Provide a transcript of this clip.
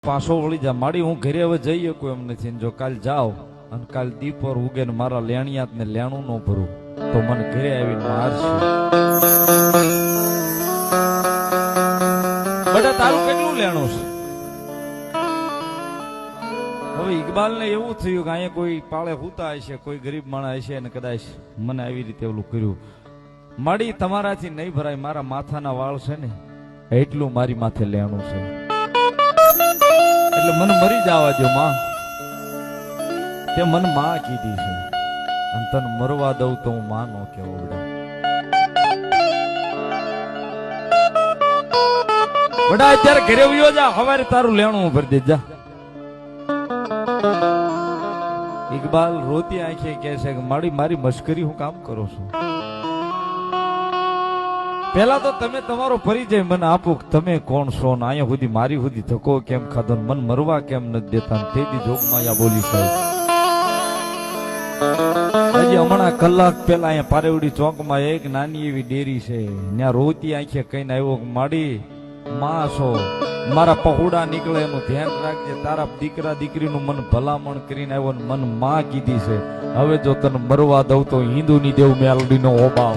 પાછો વળી જા માડી હું ઘરે હવે જઈ શકું એમ નથી. જો કાલ જાવ અને કાલ દીપોર ઉગે ને મારા લેણિયાત ને લેણું ન ભરું તો મને ઘરે આવીને મારશે. બધા તારું કેટલું લેણું છે? હવે ઇકબાલ ને એવું થયું કે અહીંયા કોઈ પાળે હુતા હશે, કોઈ ગરીબ માણસ હશે અને કદાચ મને આવી રીતે ઓલું કર્યું. માડી તમારાથી નહીં ભરાય, મારા માથાના વાળ છે ને એટલું મારી માથે લેણું છે, એટલે મને મરી જવા દો માં. તે મને માં કીધી છે અને તને મરવા દઉં તો હું માં નો કેવો બડા. બડા અત્યારે ઘરે વયો જા, હવારે તારું લેણું ભરી દે જા. ઇકબાલ રોતી આંખે કહે છે કે મારી મશ્કરી હું કામ કરો છું? પેલા તો તમે તમારો પરિચય મને આપો કે તમે કોણ છો ને અહીંયા સુધી મારી સુધી ધક્કો કેમ ખાધો ને મન મરવા કેમ નથી દેતા. તેથી જોગમાયા બોલી સાહેબ. હજી હમણાં કલાક પેલા અહીંયા પારેવડી ચોકમાં એક નાની એવી ડેરી છે, ત્યાં રોતી આંખે કહીને આવ્યો કે માડી માં છો, મારા પહોળા નીકળે એનું ધ્યાન રાખજે. તારા દીકરા દીકરીનું મન ભલામણ કરીને આવ્યો ને મન માં કીધી છે. હવે જો તને મરવા દઉં તો હિન્દુની દેવ મેલડીનો ઓબાવ.